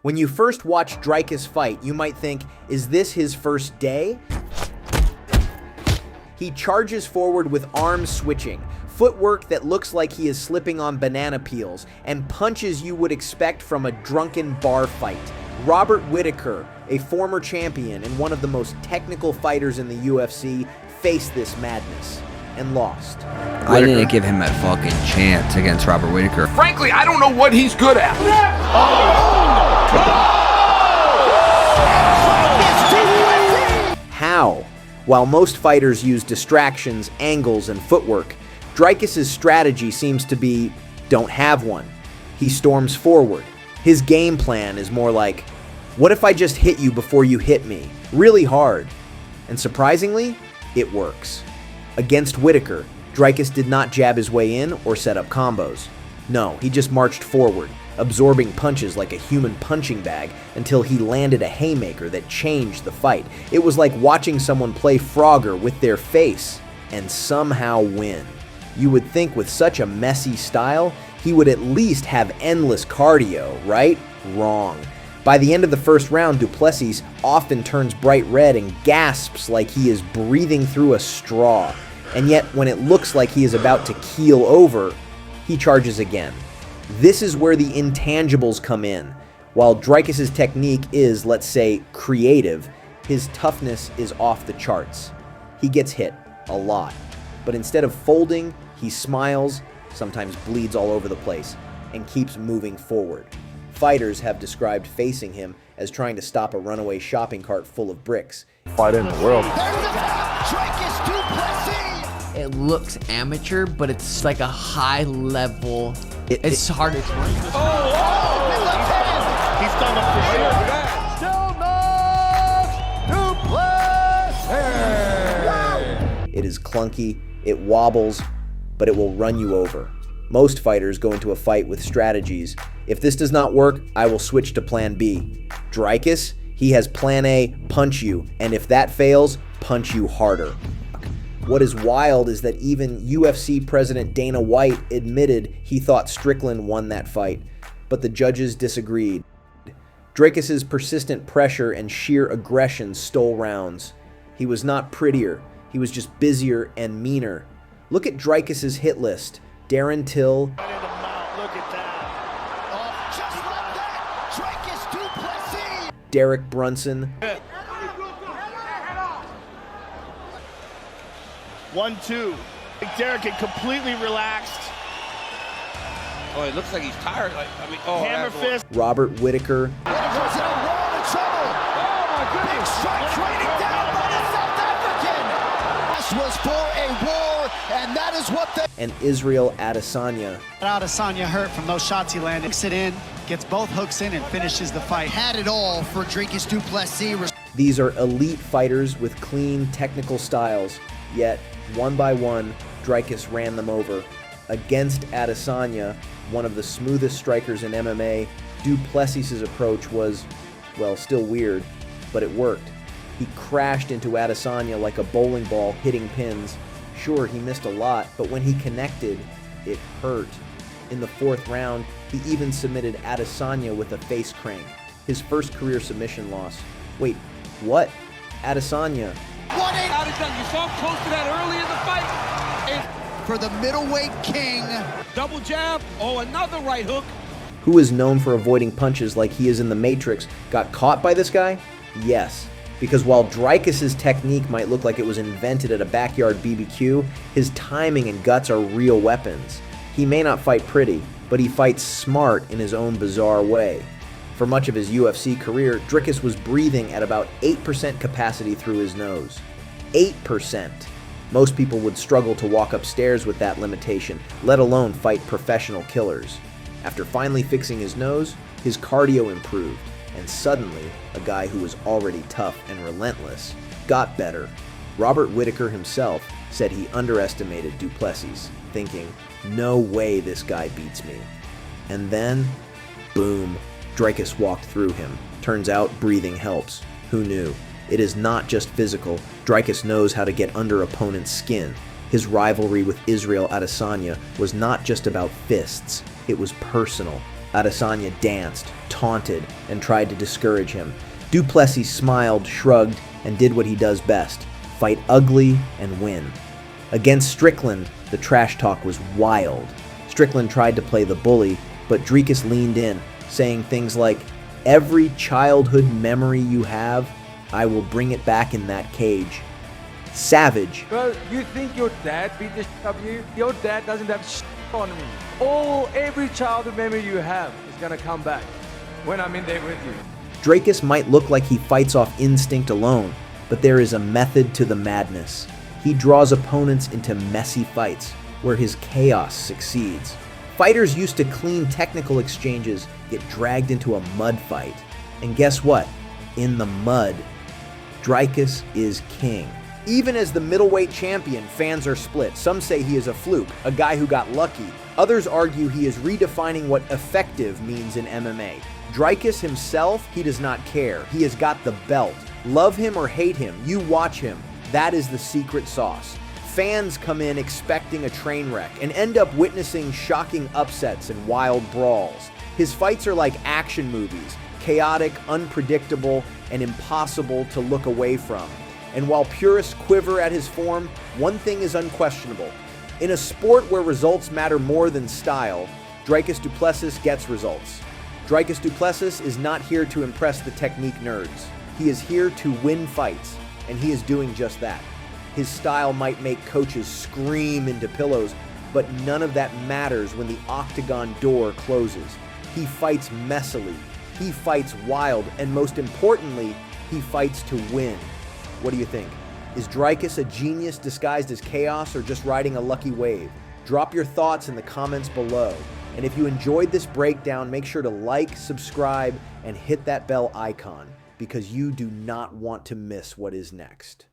When you first watch Dricus fight, you might think, is this his first day? He charges forward with arm switching, footwork that looks like he is slipping on banana peels, and punches you would expect from a drunken bar fight. Robert Whittaker, a former champion and one of the most technical fighters in the UFC, faced this madness and lost. I didn't give him a fucking chance against Robert Whittaker. Frankly, I don't know what he's good at. How? While most fighters use distractions, angles, and footwork, Dricus' strategy seems to be, don't have one. He storms forward. His game plan is more like, what if I just hit you before you hit me? Really hard. And surprisingly, it works. Against Whittaker, Dricus did not jab his way in or set up combos. No, he just marched forward, absorbing punches like a human punching bag until he landed a haymaker that changed the fight. It was like watching someone play Frogger with their face and somehow win. You would think with such a messy style, he would at least have endless cardio, right? Wrong. By the end of the first round, Du Plessis often turns bright red and gasps like he is breathing through a straw. And yet, when it looks like he is about to keel over, he charges again. This is where the intangibles come in. While Dricus' technique is, let's say, creative, his toughness is off the charts. He gets hit a lot, but instead of folding, he smiles, sometimes bleeds all over the place, and keeps moving forward. Fighters have described facing him as trying to stop a runaway shopping cart full of bricks. Fight in the world. Dricus Du Plessis! It looks amateur, but it's like a high level. It's hard to explain. He's done up for Stillknocks! Du Plessis! It is clunky, it wobbles, but it will run you over. Most fighters go into a fight with strategies. If this does not work, I will switch to plan B. Dricus, he has plan A, punch you, and if that fails, punch you harder. What is wild is that even UFC President Dana White admitted he thought Strickland won that fight, but the judges disagreed. Dricus' persistent pressure and sheer aggression stole rounds. He was not prettier, he was just busier and meaner. Look at Dricus' hit list. Darren Till, Look at that. Oh, just like that. Dricus Du Plessis. Derek Brunson, 1-2. Derek had completely relaxed. Oh, it looks like he's tired. Hammer fist. Robert Whittaker, Whittaker's in a world of trouble. Oh my goodness. Big strike raining down by the South African. This was for a war, and that is what they... and Israel Adesanya. Adesanya hurt from those shots he landed. Hooks it in, gets both hooks in, and finishes the fight. Had it all for Dricus Du Plessis. These are elite fighters with clean, technical styles, yet, one by one, Dricus ran them over. Against Adesanya, one of the smoothest strikers in MMA, Du Plessis' approach was, well, still weird, but it worked. He crashed into Adesanya like a bowling ball hitting pins. Sure, he missed a lot, but when he connected, it hurt. In the fourth round, he even submitted Adesanya with a face crank, his first career submission loss. Wait, what? Adesanya. Adesanya, you saw him close to that early in the fight. And For the middleweight king. double jab, another right hook. Who is known for avoiding punches like he is in The Matrix, got caught by this guy? Yes. Because while Dricus' technique might look like it was invented at a backyard BBQ, his timing and guts are real weapons. He may not fight pretty, but he fights smart in his own bizarre way. For much of his UFC career, Dricus was breathing at about 8% capacity through his nose. 8%. Most people would struggle to walk upstairs with that limitation, let alone fight professional killers. After finally fixing his nose, his cardio improved, and suddenly, a guy who was already tough and relentless got better. Robert Whittaker himself said he underestimated Du Plessis, thinking, no way this guy beats me. And then, boom, Dricus walked through him. Turns out breathing helps. Who knew? It is not just physical. Dricus knows how to get under opponents' skin. His rivalry with Israel Adesanya was not just about fists. It was personal. Adesanya danced, taunted, and tried to discourage him. Du Plessis smiled, shrugged, and did what he does best: fight ugly and win. Against Strickland, the trash talk was wild. Strickland tried to play the bully, but Dricus leaned in, saying things like, "Every childhood memory you have, I will bring it back in that cage." Savage. Well, you think your dad beat the shit out of you? Your dad doesn't have shit on me. Every childhood memory you have is gonna come back when I'm in there with you. Dricus might look like he fights off instinct alone, but there is a method to the madness. He draws opponents into messy fights, where his chaos succeeds. Fighters used to clean technical exchanges get dragged into a mud fight. And guess what? In the mud, Dricus is king. Even as the middleweight champion, fans are split. Some say he is a fluke, a guy who got lucky. Others argue he is redefining what effective means in MMA. Dricus himself, he does not care. He has got the belt. Love him or hate him, you watch him. That is the secret sauce. Fans come in expecting a train wreck and end up witnessing shocking upsets and wild brawls. His fights are like action movies, chaotic, unpredictable, and impossible to look away from. And while purists quiver at his form, one thing is unquestionable. In a sport where results matter more than style, Dricus Du Plessis gets results. Dricus Du Plessis is not here to impress the technique nerds. He is here to win fights, and he is doing just that. His style might make coaches scream into pillows, but none of that matters when the octagon door closes. He fights messily, he fights wild, and most importantly, he fights to win. What do you think? Is Dricus a genius disguised as chaos or just riding a lucky wave? Drop your thoughts in the comments below. And if you enjoyed this breakdown, make sure to like, subscribe, and hit that bell icon, because you do not want to miss what is next.